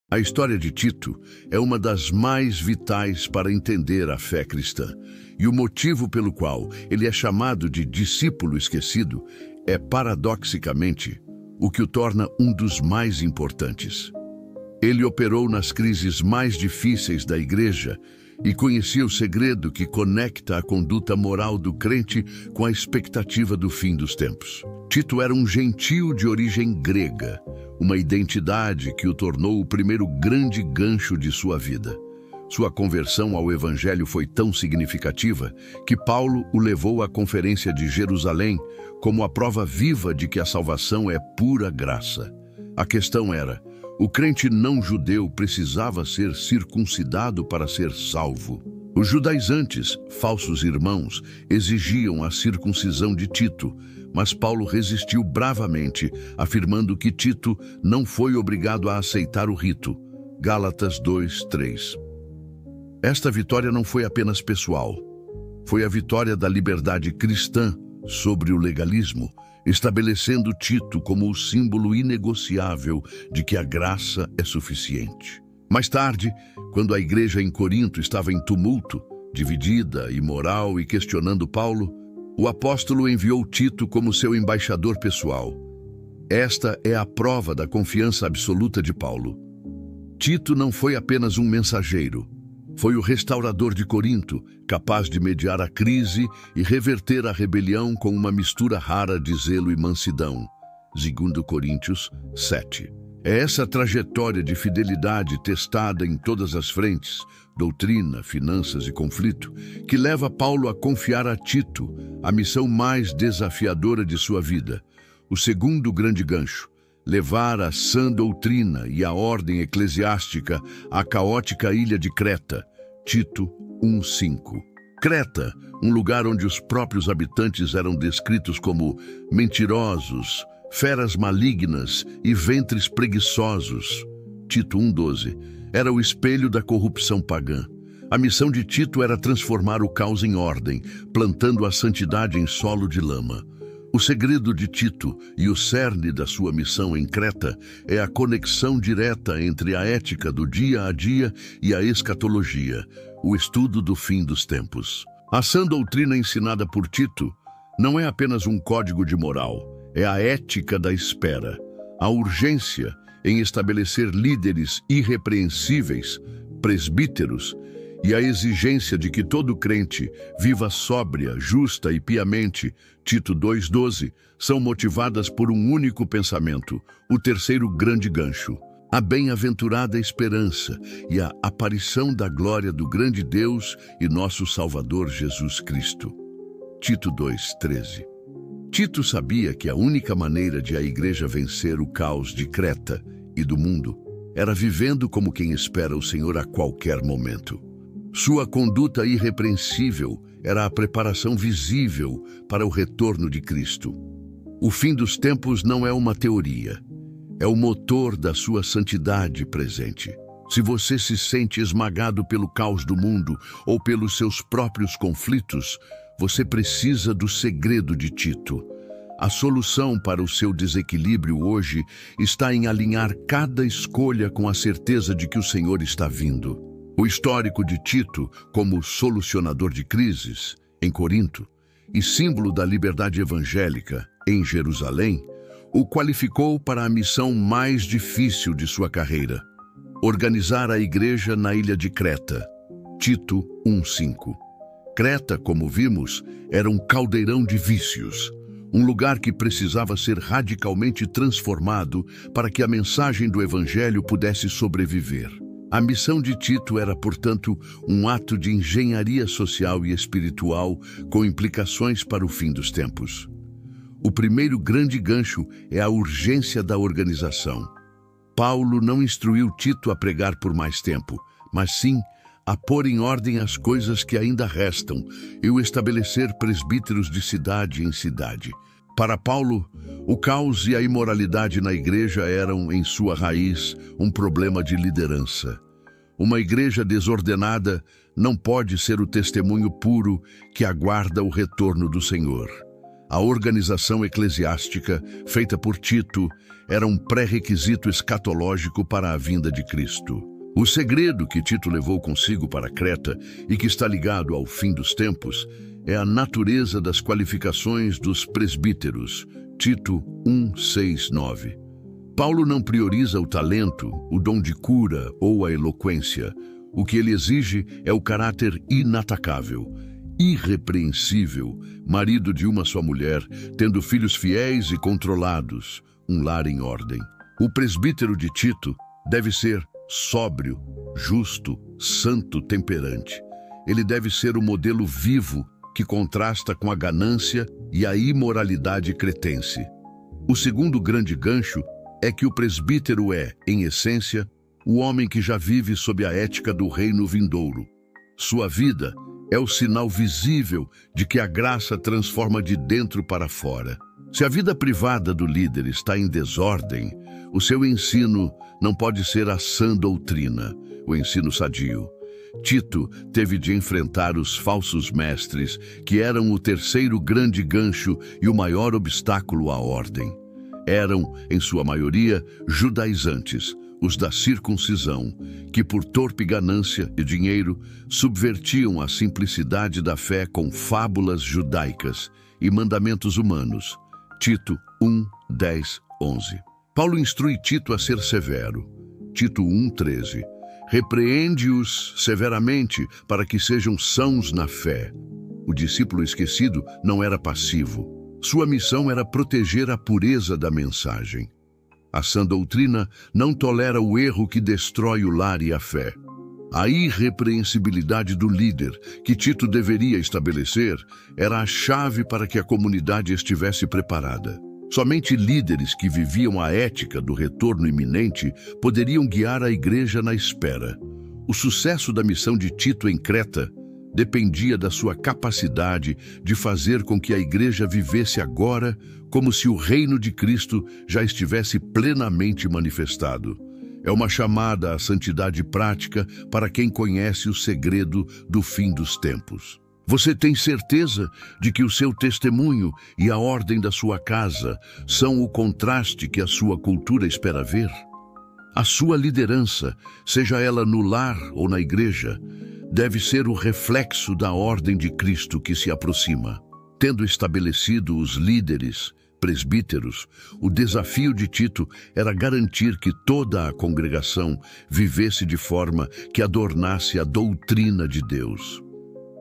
A história de Tito é uma das mais vitais para entender a fé cristã, e o motivo pelo qual ele é chamado de discípulo esquecido é, paradoxicamente, o que o torna um dos mais importantes. Ele operou nas crises mais difíceis da igreja e conhecia o segredo que conecta a conduta moral do crente com a expectativa do fim dos tempos. Tito era um gentio de origem grega, uma identidade que o tornou o primeiro grande gancho de sua vida. Sua conversão ao Evangelho foi tão significativa que Paulo o levou à Conferência de Jerusalém como a prova viva de que a salvação é pura graça. A questão era: o crente não-judeu precisava ser circuncidado para ser salvo. Os judaizantes, falsos irmãos, exigiam a circuncisão de Tito, mas Paulo resistiu bravamente, afirmando que Tito não foi obrigado a aceitar o rito. Gálatas 2:3. Esta vitória não foi apenas pessoal. Foi a vitória da liberdade cristã sobre o legalismo, estabelecendo Tito como o símbolo inegociável de que a graça é suficiente. Mais tarde, quando a igreja em Corinto estava em tumulto, dividida, imoral e questionando Paulo, o apóstolo enviou Tito como seu embaixador pessoal. Esta é a prova da confiança absoluta de Paulo. Tito não foi apenas um mensageiro. Foi o restaurador de Corinto, capaz de mediar a crise e reverter a rebelião com uma mistura rara de zelo e mansidão. 2 Coríntios 7. É essa trajetória de fidelidade testada em todas as frentes, doutrina, finanças e conflito, que leva Paulo a confiar a Tito a missão mais desafiadora de sua vida. O segundo grande gancho: levar a sã doutrina e a ordem eclesiástica à caótica ilha de Creta. Tito 1:5. Creta, um lugar onde os próprios habitantes eram descritos como mentirosos, feras malignas e ventres preguiçosos. Tito 1:12. Era o espelho da corrupção pagã. A missão de Tito era transformar o caos em ordem, plantando a santidade em solo de lama. O segredo de Tito e o cerne da sua missão em Creta é a conexão direta entre a ética do dia a dia e a escatologia, o estudo do fim dos tempos. A sã doutrina ensinada por Tito não é apenas um código de moral, é a ética da espera, a urgência em estabelecer líderes irrepreensíveis, presbíteros, e a exigência de que todo crente viva sóbria, justa e piamente, Tito 2:12, são motivadas por um único pensamento, o terceiro grande gancho: a bem-aventurada esperança e a aparição da glória do grande Deus e nosso Salvador Jesus Cristo. Tito 2:13. Tito sabia que a única maneira de a igreja vencer o caos de Creta e do mundo era vivendo como quem espera o Senhor a qualquer momento. Sua conduta irrepreensível era a preparação visível para o retorno de Cristo. O fim dos tempos não é uma teoria, é o motor da sua santidade presente. Se você se sente esmagado pelo caos do mundo ou pelos seus próprios conflitos, você precisa do segredo de Tito. A solução para o seu desequilíbrio hoje está em alinhar cada escolha com a certeza de que o Senhor está vindo. O histórico de Tito como solucionador de crises em Corinto e símbolo da liberdade evangélica em Jerusalém o qualificou para a missão mais difícil de sua carreira: organizar a igreja na ilha de Creta. Tito 1:5. Creta, como vimos, era um caldeirão de vícios, um lugar que precisava ser radicalmente transformado para que a mensagem do Evangelho pudesse sobreviver. A missão de Tito era, portanto, um ato de engenharia social e espiritual com implicações para o fim dos tempos. O primeiro grande gancho é a urgência da organização. Paulo não instruiu Tito a pregar por mais tempo, mas sim a pôr em ordem as coisas que ainda restam e o estabelecer presbíteros de cidade em cidade. Para Paulo, o caos e a imoralidade na igreja eram, em sua raiz, um problema de liderança. Uma igreja desordenada não pode ser o testemunho puro que aguarda o retorno do Senhor. A organização eclesiástica, feita por Tito, era um pré-requisito escatológico para a vinda de Cristo. O segredo que Tito levou consigo para Creta e que está ligado ao fim dos tempos é a natureza das qualificações dos presbíteros. Tito 1, 6, 9. Paulo não prioriza o talento, o dom de cura ou a eloquência. O que ele exige é o caráter inatacável, irrepreensível, marido de uma só mulher, tendo filhos fiéis e controlados, um lar em ordem. O presbítero de Tito deve ser sóbrio, justo, santo, temperante. Ele deve ser o modelo vivo que contrasta com a ganância e a imoralidade cretense. O segundo grande gancho é que o presbítero é, em essência, o homem que já vive sob a ética do reino vindouro. Sua vida é o sinal visível de que a graça transforma de dentro para fora. Se a vida privada do líder está em desordem, o seu ensino não pode ser a sã doutrina, o ensino sadio. Tito teve de enfrentar os falsos mestres, que eram o terceiro grande gancho e o maior obstáculo à ordem. Eram, em sua maioria, judaizantes, os da circuncisão, que por torpe ganância e dinheiro subvertiam a simplicidade da fé com fábulas judaicas e mandamentos humanos. Tito 1, 10, 11. Paulo instrui Tito a ser severo. Tito 1, 13. Repreende-os severamente para que sejam sãos na fé. O discípulo esquecido não era passivo. Sua missão era proteger a pureza da mensagem. A sã doutrina não tolera o erro que destrói o lar e a fé. A irrepreensibilidade do líder, que Tito deveria estabelecer, era a chave para que a comunidade estivesse preparada. Somente líderes que viviam a ética do retorno iminente poderiam guiar a igreja na espera. O sucesso da missão de Tito em Creta dependia da sua capacidade de fazer com que a igreja vivesse agora como se o reino de Cristo já estivesse plenamente manifestado. É uma chamada à santidade prática para quem conhece o segredo do fim dos tempos. Você tem certeza de que o seu testemunho e a ordem da sua casa são o contraste que a sua cultura espera ver? A sua liderança, seja ela no lar ou na igreja, deve ser o reflexo da ordem de Cristo que se aproxima. Tendo estabelecido os líderes, presbíteros, o desafio de Tito era garantir que toda a congregação vivesse de forma que adornasse a doutrina de Deus.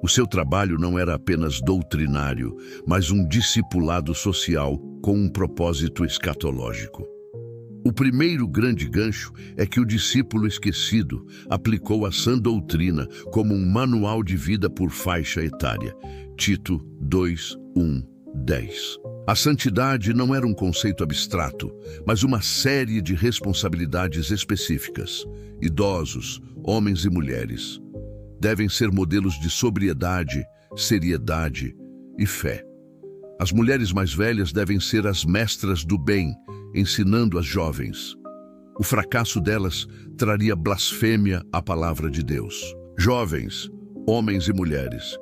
O seu trabalho não era apenas doutrinário, mas um discipulado social com um propósito escatológico. O primeiro grande gancho é que o discípulo esquecido aplicou a sã doutrina como um manual de vida por faixa etária. Tito 2, 1, 10. A santidade não era um conceito abstrato, mas uma série de responsabilidades específicas. Idosos, homens e mulheres, devem ser modelos de sobriedade, seriedade e fé. As mulheres mais velhas devem ser as mestras do bem, ensinando as jovens. O fracasso delas traria blasfêmia à palavra de Deus. Jovens, homens e mulheres,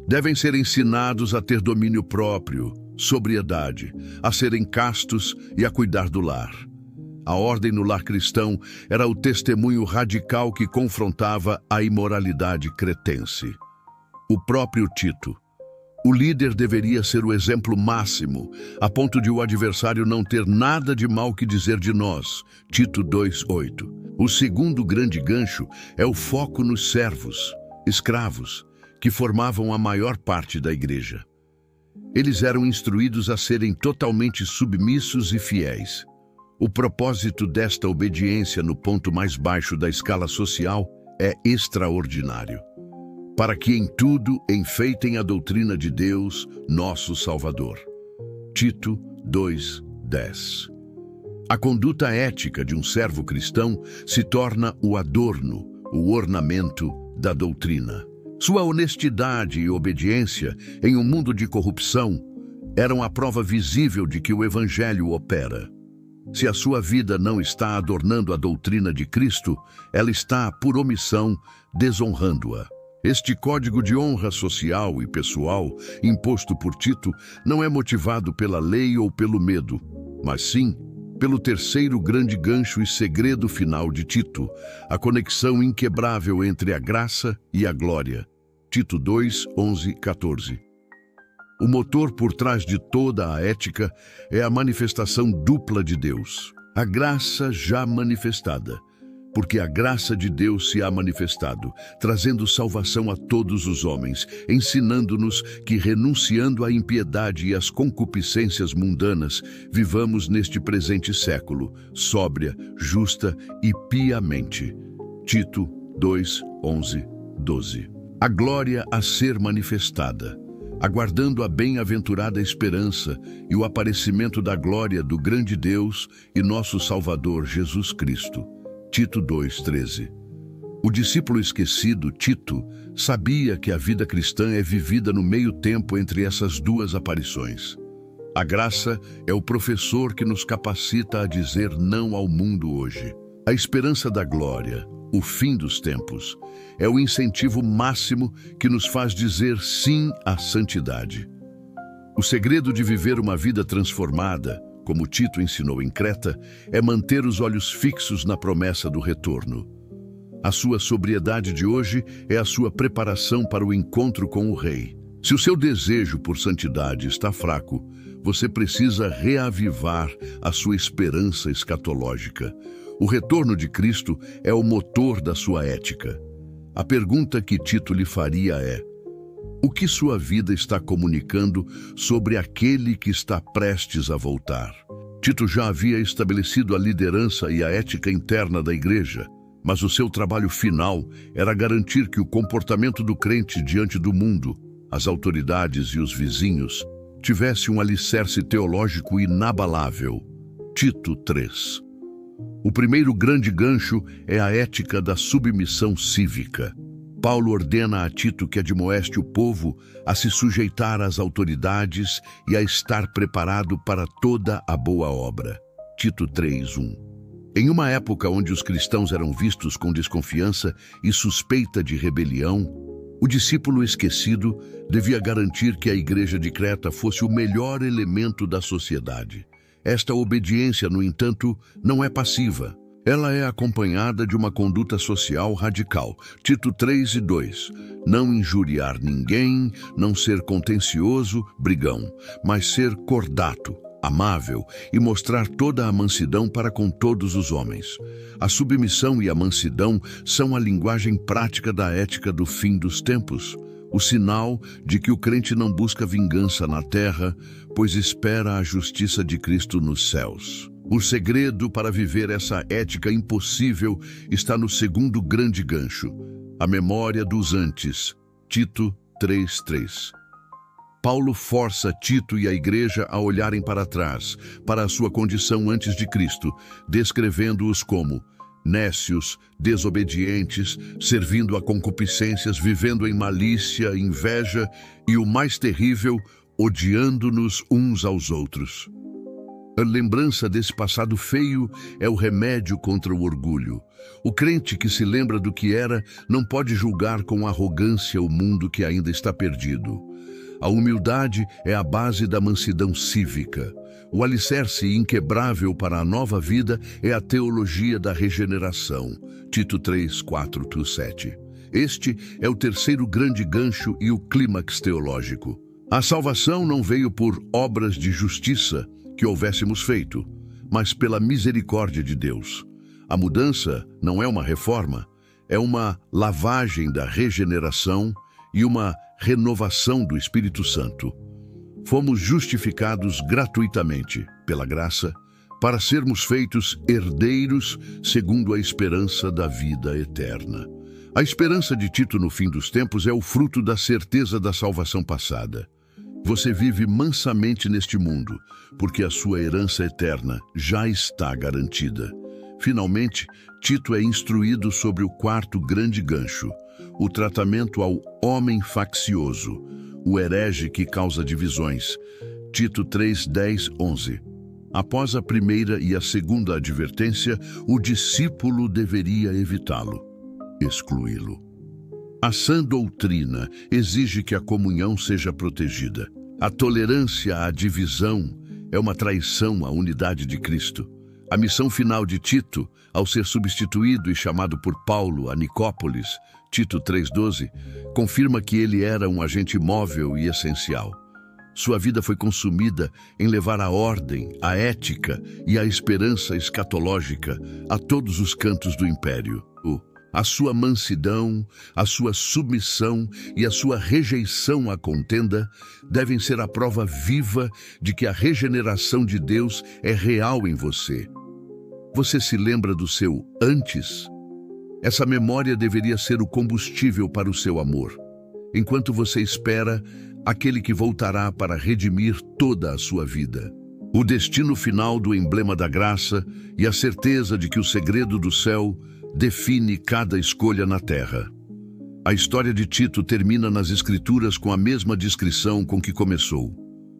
devem ser ensinados a ter domínio próprio, sobriedade, a serem castos e a cuidar do lar. A ordem no lar cristão era o testemunho radical que confrontava a imoralidade cretense. O próprio Tito. O líder deveria ser o exemplo máximo, a ponto de o adversário não ter nada de mal que dizer de nós. Tito 2:8. O segundo grande gancho é o foco nos servos, escravos, que formavam a maior parte da igreja. Eles eram instruídos a serem totalmente submissos e fiéis. O propósito desta obediência no ponto mais baixo da escala social é extraordinário. Para que em tudo enfeitem a doutrina de Deus, nosso Salvador. Tito 2:10. A conduta ética de um servo cristão se torna o adorno, o ornamento da doutrina. Sua honestidade e obediência em um mundo de corrupção eram a prova visível de que o Evangelho opera. Se a sua vida não está adornando a doutrina de Cristo, ela está, por omissão, desonrando-a. Este código de honra social e pessoal, imposto por Tito, não é motivado pela lei ou pelo medo, mas sim pelo terceiro grande gancho e segredo final de Tito, a conexão inquebrável entre a graça e a glória. Tito 2, 11, 14. O motor por trás de toda a ética é a manifestação dupla de Deus, a graça já manifestada, porque a graça de Deus se há manifestado, trazendo salvação a todos os homens, ensinando-nos que, renunciando à impiedade e às concupiscências mundanas, vivamos neste presente século, sóbria, justa e piamente. Tito 2, 11, 12. A glória a ser manifestada, aguardando a bem-aventurada esperança e o aparecimento da glória do grande Deus e nosso Salvador Jesus Cristo. Tito 2,13. O discípulo esquecido, Tito, sabia que a vida cristã é vivida no meio tempo entre essas duas aparições. A graça é o professor que nos capacita a dizer não ao mundo hoje. A esperança da glória, o fim dos tempos, é o incentivo máximo que nos faz dizer sim à santidade. O segredo de viver uma vida transformada, como Tito ensinou em Creta, é manter os olhos fixos na promessa do retorno. A sua sobriedade de hoje é a sua preparação para o encontro com o Rei. Se o seu desejo por santidade está fraco, você precisa reavivar a sua esperança escatológica. O retorno de Cristo é o motor da sua ética. A pergunta que Tito lhe faria é: o que sua vida está comunicando sobre aquele que está prestes a voltar? Tito já havia estabelecido a liderança e a ética interna da igreja, mas o seu trabalho final era garantir que o comportamento do crente diante do mundo, as autoridades e os vizinhos, tivesse um alicerce teológico inabalável. Tito 3. O primeiro grande gancho é a ética da submissão cívica. Paulo ordena a Tito que admoeste o povo a se sujeitar às autoridades e a estar preparado para toda a boa obra. Tito 3:1. Em uma época onde os cristãos eram vistos com desconfiança e suspeita de rebelião, o discípulo esquecido devia garantir que a igreja de Creta fosse o melhor elemento da sociedade. Esta obediência, no entanto, não é passiva. Ela é acompanhada de uma conduta social radical. Tito 3:2. Não injuriar ninguém, não ser contencioso, brigão, mas ser cordato, amável e mostrar toda a mansidão para com todos os homens. A submissão e a mansidão são a linguagem prática da ética do fim dos tempos, o sinal de que o crente não busca vingança na terra, pois espera a justiça de Cristo nos céus. O segredo para viver essa ética impossível está no segundo grande gancho, a memória dos antes. Tito 3:3. Paulo força Tito e a igreja a olharem para trás, para a sua condição antes de Cristo, descrevendo-os como nécios, desobedientes, servindo a concupiscências, vivendo em malícia, inveja e, o mais terrível, odiando-nos uns aos outros. A lembrança desse passado feio é o remédio contra o orgulho. O crente que se lembra do que era não pode julgar com arrogância o mundo que ainda está perdido. A humildade é a base da mansidão cívica. O alicerce inquebrável para a nova vida é a teologia da regeneração. Tito 3:4-7. Este é o terceiro grande gancho e o clímax teológico. A salvação não veio por obras de justiça que houvéssemos feito, mas pela misericórdia de Deus. A mudança não é uma reforma, é uma lavagem da regeneração e uma renovação do Espírito Santo. Fomos justificados gratuitamente, pela graça, para sermos feitos herdeiros segundo a esperança da vida eterna. A esperança de Tito no fim dos tempos é o fruto da certeza da salvação passada. Você vive mansamente neste mundo, porque a sua herança eterna já está garantida. Finalmente, Tito é instruído sobre o quarto grande gancho, o tratamento ao homem faccioso, o herege que causa divisões. Tito 3:10-11. Após a primeira e a segunda advertência, o discípulo deveria evitá-lo, excluí-lo. A sã doutrina exige que a comunhão seja protegida. A tolerância à divisão é uma traição à unidade de Cristo. A missão final de Tito, ao ser substituído e chamado por Paulo a Nicópolis, Tito 3,12, confirma que ele era um agente móvel e essencial. Sua vida foi consumida em levar a ordem, a ética e a esperança escatológica a todos os cantos do império. A sua mansidão, a sua submissão e a sua rejeição à contenda devem ser a prova viva de que a regeneração de Deus é real em você. Você se lembra do seu antes? Essa memória deveria ser o combustível para o seu amor, enquanto você espera aquele que voltará para redimir toda a sua vida. O destino final do emblema da graça e a certeza de que o segredo do céu define cada escolha na terra. A história de Tito termina nas Escrituras com a mesma descrição com que começou.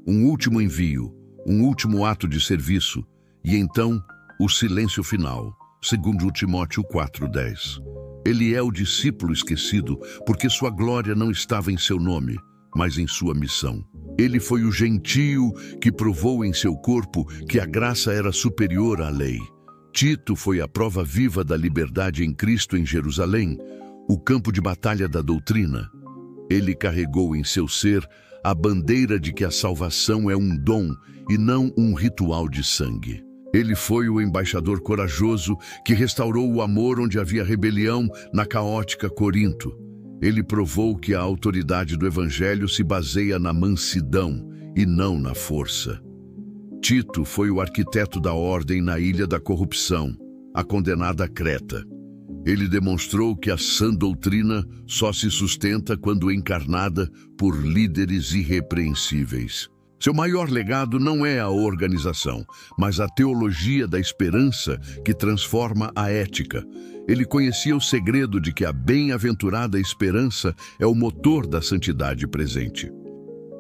Um último envio, um último ato de serviço e então o silêncio final, segundo Timóteo 4,10. Ele é o discípulo esquecido porque sua glória não estava em seu nome, mas em sua missão. Ele foi o gentio que provou em seu corpo que a graça era superior à lei. Tito foi a prova viva da liberdade em Cristo em Jerusalém, o campo de batalha da doutrina. Ele carregou em seu ser a bandeira de que a salvação é um dom e não um ritual de sangue. Ele foi o embaixador corajoso que restaurou o amor onde havia rebelião na caótica Corinto. Ele provou que a autoridade do Evangelho se baseia na mansidão e não na força. Tito foi o arquiteto da ordem na ilha da corrupção, a condenada Creta. Ele demonstrou que a sã doutrina só se sustenta quando encarnada por líderes irrepreensíveis. Seu maior legado não é a organização, mas a teologia da esperança que transforma a ética. Ele conhecia o segredo de que a bem-aventurada esperança é o motor da santidade presente.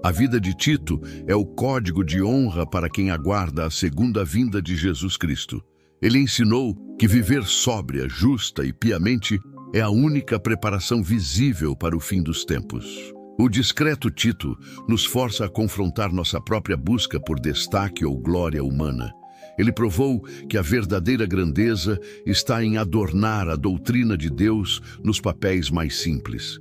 A vida de Tito é o código de honra para quem aguarda a segunda vinda de Jesus Cristo. Ele ensinou que viver sóbria, justa e piamente é a única preparação visível para o fim dos tempos. O discreto Tito nos força a confrontar nossa própria busca por destaque ou glória humana. Ele provou que a verdadeira grandeza está em adornar a doutrina de Deus nos papéis mais simples.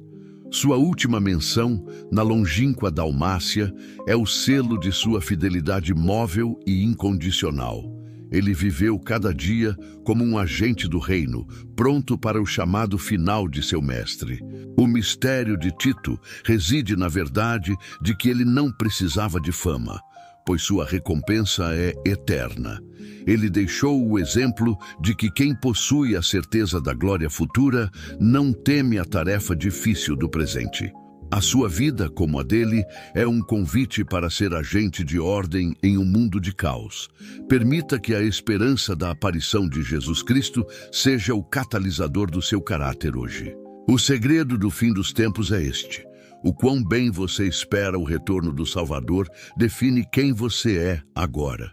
Sua última menção, na longínqua Dalmácia, é o selo de sua fidelidade móvel e incondicional. Ele viveu cada dia como um agente do reino, pronto para o chamado final de seu mestre. O mistério de Tito reside na verdade de que ele não precisava de fama, pois sua recompensa é eterna. Ele deixou o exemplo de que quem possui a certeza da glória futura não teme a tarefa difícil do presente. A sua vida, como a dele, é um convite para ser agente de ordem em um mundo de caos. Permita que a esperança da aparição de Jesus Cristo seja o catalisador do seu caráter hoje. O segredo do fim dos tempos é este. O quão bem você espera o retorno do Salvador define quem você é agora.